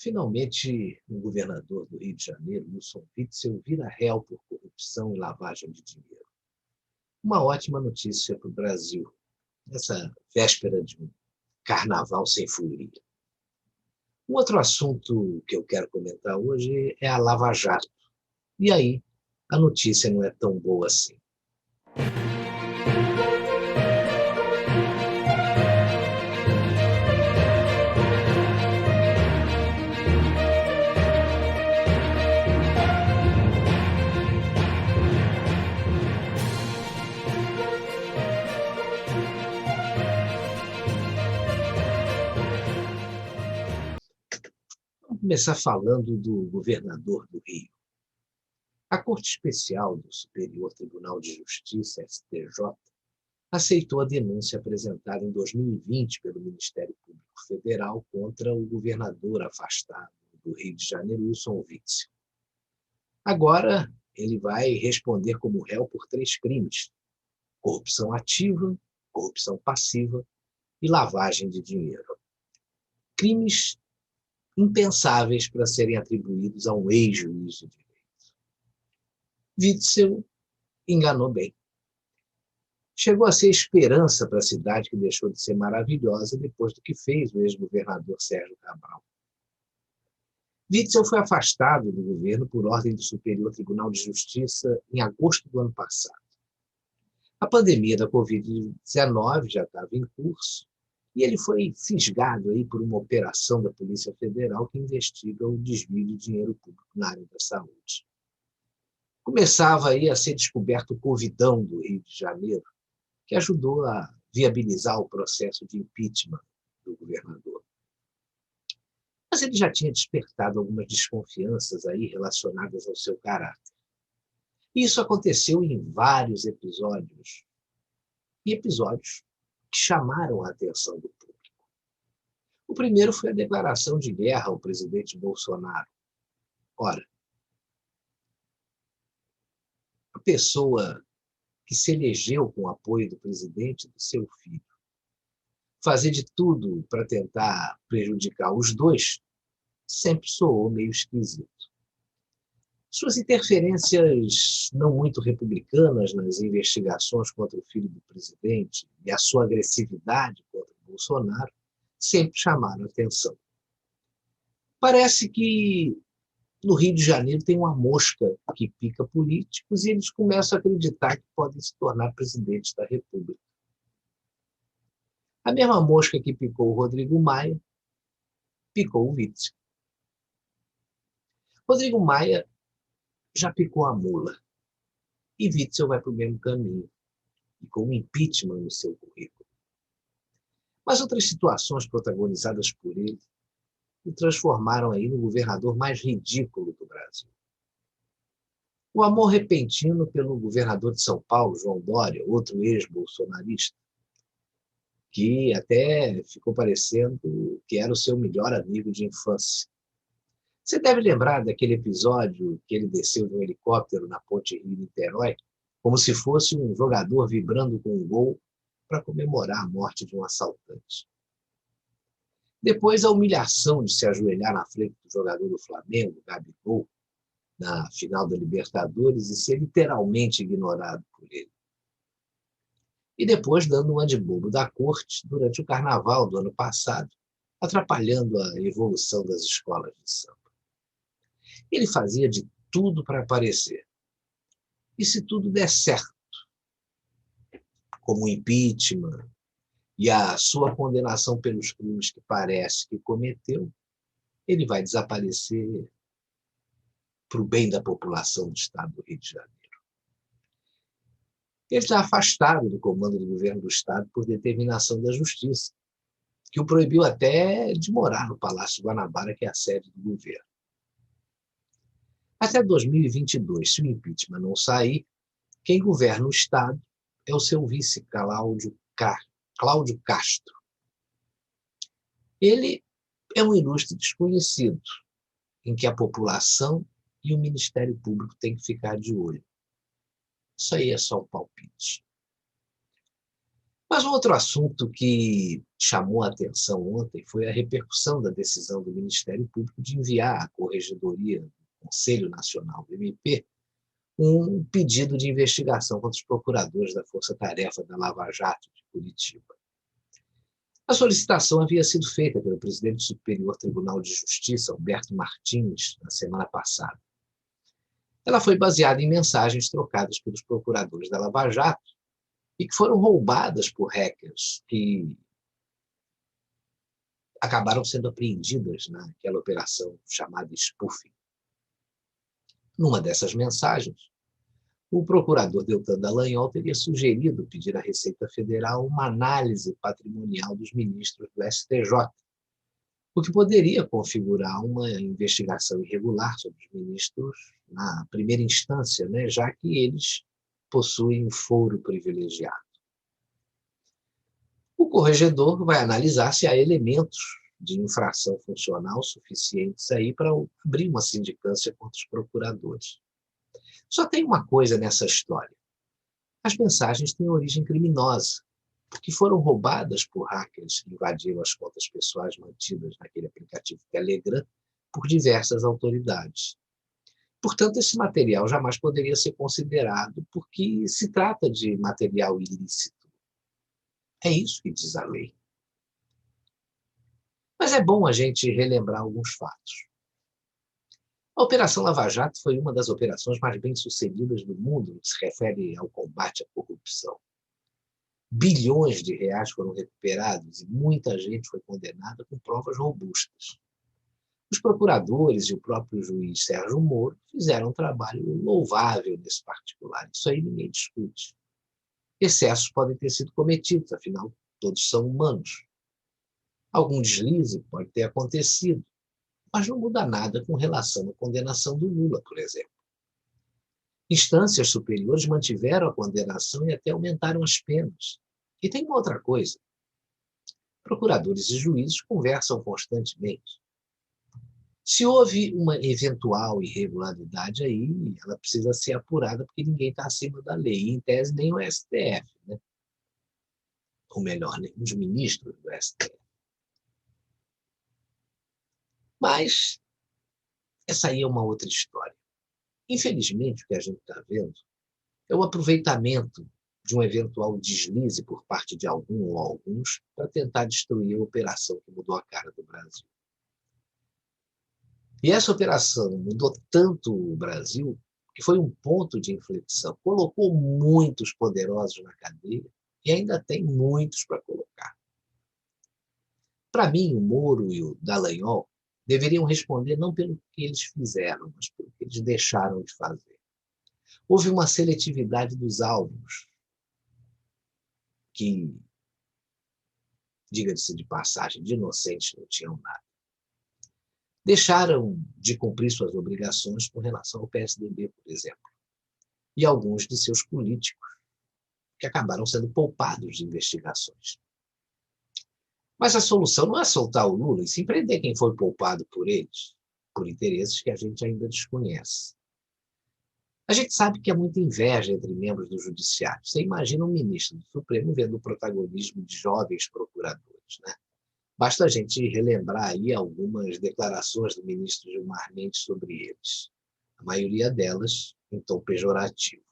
Finalmente, o governador do Rio de Janeiro, Wilson Witzel, vira réu por corrupção e lavagem de dinheiro. Uma ótima notícia para o Brasil, nessa véspera de um carnaval sem folia. Um outro assunto que eu quero comentar hoje é a Lava Jato. E aí, a notícia não é tão boa assim. Vamos começar falando do governador do Rio. A Corte Especial do Superior Tribunal de Justiça, STJ, aceitou a denúncia apresentada em 2020 pelo Ministério Público Federal contra o governador afastado do Rio de Janeiro, Wilson Witzel. Agora, ele vai responder como réu por 3 crimes: corrupção ativa, corrupção passiva e lavagem de dinheiro. Crimes impensáveis para serem atribuídos a um ex-juiz de direito. Witzel enganou bem. Chegou a ser esperança para a cidade que deixou de ser maravilhosa depois do que fez o ex-governador Sérgio Cabral. Witzel foi afastado do governo por ordem do Superior Tribunal de Justiça em agosto do ano passado. A pandemia da Covid-19 já estava em curso e ele foi fisgado aí por uma operação da Polícia Federal que investiga o desvio de dinheiro público na área da saúde. Começava aí a ser descoberto o Covidão do Rio de Janeiro, que ajudou a viabilizar o processo de impeachment do governador. Mas ele já tinha despertado algumas desconfianças aí relacionadas ao seu caráter. Isso aconteceu em vários episódios, e episódios que chamaram a atenção do público. O primeiro foi a declaração de guerra ao presidente Bolsonaro. Ora, a pessoa que se elegeu com o apoio do presidente e do seu filho, fazer de tudo para tentar prejudicar os dois, sempre soou meio esquisito. Suas interferências não muito republicanas nas investigações contra o filho do presidente e a sua agressividade contra Bolsonaro sempre chamaram atenção. Parece que no Rio de Janeiro tem uma mosca que pica políticos e eles começam a acreditar que podem se tornar presidentes da República. A mesma mosca que picou o Rodrigo Maia, picou o Witzel. Rodrigo Maia já picou a mula e Witzel vai para o mesmo caminho, e com o impeachment no seu currículo. Mas outras situações protagonizadas por ele o transformaram aí no governador mais ridículo do Brasil. O amor repentino pelo governador de São Paulo, João Dória, outro ex-bolsonarista, que até ficou parecendo que era o seu melhor amigo de infância. Você deve lembrar daquele episódio que ele desceu de um helicóptero na ponte Rio-Niterói, como se fosse um jogador vibrando com um gol para comemorar a morte de um assaltante. Depois, a humilhação de se ajoelhar na frente do jogador do Flamengo, Gabigol, na final da Libertadores, e ser literalmente ignorado por ele. E depois dando uma de bobo da corte durante o carnaval do ano passado, atrapalhando a evolução das escolas de samba. Ele fazia de tudo para aparecer. E se tudo der certo, como o impeachment e a sua condenação pelos crimes que parece que cometeu, ele vai desaparecer para o bem da população do estado do Rio de Janeiro. Ele está afastado do comando do governo do estado por determinação da justiça, que o proibiu até de morar no Palácio Guanabara, que é a sede do governo. Até 2022, se o impeachment não sair, quem governa o estado é o seu vice, Cláudio Castro. Ele é um ilustre desconhecido, em que a população e o Ministério Público têm que ficar de olho. Isso aí é só um palpite. Mas um outro assunto que chamou a atenção ontem foi a repercussão da decisão do Ministério Público de enviar à Corregedoria do Conselho Nacional do MP um pedido de investigação contra os procuradores da Força Tarefa da Lava Jato de Curitiba. A solicitação havia sido feita pelo presidente do Superior Tribunal de Justiça, Alberto Martins, na semana passada. Ela foi baseada em mensagens trocadas pelos procuradores da Lava Jato e que foram roubadas por hackers que acabaram sendo apreendidas naquela operação chamada spoofing. Numa dessas mensagens, o procurador Deltan Dallagnol teria sugerido pedir à Receita Federal uma análise patrimonial dos ministros do STJ, o que poderia configurar uma investigação irregular sobre os ministros na primeira instância, né, já que eles possuem foro privilegiado. O corregedor vai analisar se há elementos de infração funcional suficientes aí para abrir uma sindicância contra os procuradores. Só tem uma coisa nessa história. As mensagens têm origem criminosa, porque foram roubadas por hackers que invadiram as contas pessoais mantidas naquele aplicativo Telegram por diversas autoridades. Portanto, esse material jamais poderia ser considerado porque se trata de material ilícito. É isso que diz a lei. Mas é bom a gente relembrar alguns fatos. A Operação Lava Jato foi uma das operações mais bem-sucedidas do mundo no que se refere ao combate à corrupção. Bilhões de reais foram recuperados e muita gente foi condenada com provas robustas. Os procuradores e o próprio juiz Sérgio Moro fizeram um trabalho louvável nesse particular. Isso aí ninguém discute. Excessos podem ter sido cometidos, afinal, todos são humanos. Algum deslize pode ter acontecido, mas não muda nada com relação à condenação do Lula, por exemplo. Instâncias superiores mantiveram a condenação e até aumentaram as penas. E tem uma outra coisa. Procuradores e juízes conversam constantemente. Se houve uma eventual irregularidade aí, ela precisa ser apurada porque ninguém está acima da lei. E, em tese, nem o STF, né? Ou melhor, nem os ministros do STF. Mas essa aí é uma outra história. Infelizmente, o que a gente está vendo é o aproveitamento de um eventual deslize por parte de algum ou alguns para tentar destruir a operação que mudou a cara do Brasil. E essa operação mudou tanto o Brasil que foi um ponto de inflexão. Colocou muitos poderosos na cadeia e ainda tem muitos para colocar. Para mim, o Moro e o Dallagnol deveriam responder não pelo que eles fizeram, mas pelo que eles deixaram de fazer. Houve uma seletividade dos alvos que, diga-se de passagem, de inocentes não tinham nada. Deixaram de cumprir suas obrigações com relação ao PSDB, por exemplo, e alguns de seus políticos, que acabaram sendo poupados de investigações. Mas a solução não é soltar o Lula e sim prender quem foi poupado por eles, por interesses que a gente ainda desconhece. A gente sabe que há muita inveja entre membros do Judiciário. Você imagina um ministro do Supremo vendo o protagonismo de jovens procuradores, né? Basta a gente relembrar aí algumas declarações do ministro Gilmar Mendes sobre eles. A maioria delas em tom pejorativo.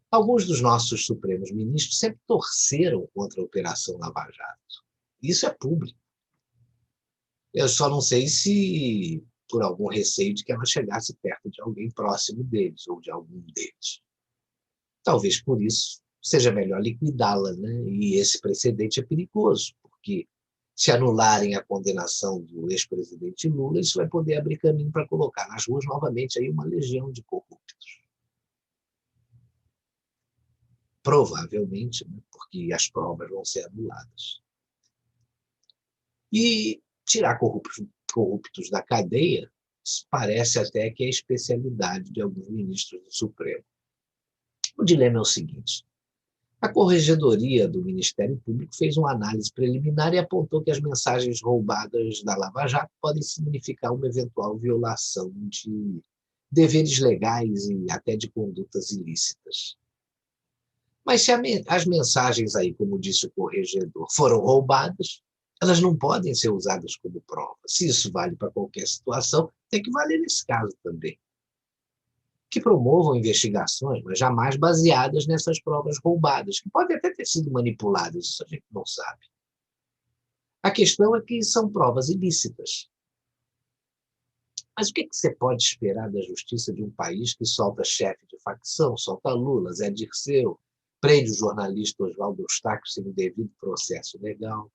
Alguns dos nossos supremos ministros sempre torceram contra a Operação Lava Jato. Isso é público. Eu só não sei se por algum receio de que ela chegasse perto de alguém próximo deles ou de algum deles. Talvez por isso seja melhor liquidá-la, né? E esse precedente é perigoso, porque se anularem a condenação do ex-presidente Lula, isso vai poder abrir caminho para colocar nas ruas novamente aí uma legião de corruptos. Provavelmente, né? Porque as provas vão ser anuladas. E tirar corruptos da cadeia parece até que é a especialidade de alguns ministros do Supremo. O dilema é o seguinte: a Corregedoria do Ministério Público fez uma análise preliminar e apontou que as mensagens roubadas da Lava Jato podem significar uma eventual violação de deveres legais e até de condutas ilícitas. Mas se as mensagens aí, como disse o corregedor, foram roubadas, elas não podem ser usadas como prova. Se isso vale para qualquer situação, tem que valer nesse caso também. Que promovam investigações, mas jamais baseadas nessas provas roubadas, que podem até ter sido manipuladas, isso a gente não sabe. A questão é que são provas ilícitas. Mas o que você pode esperar da justiça de um país que solta chefe de facção, solta Lula, Zé Dirceu, prende o jornalista Oswaldo Eustáquio sem o devido processo legal?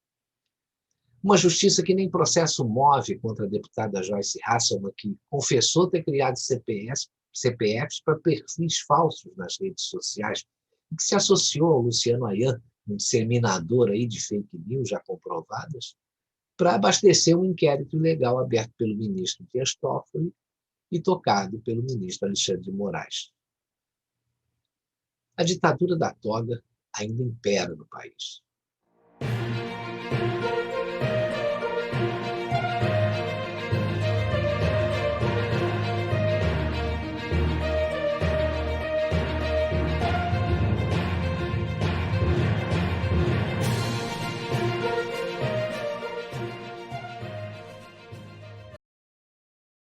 Uma justiça que nem processo move contra a deputada Joyce Hasselmann, que confessou ter criado CPFs para perfis falsos nas redes sociais, e que se associou ao Luciano Ayan, um disseminador aí de fake news já comprovadas, para abastecer um inquérito ilegal aberto pelo ministro Dias Toffoli e tocado pelo ministro Alexandre de Moraes. A ditadura da toga ainda impera no país.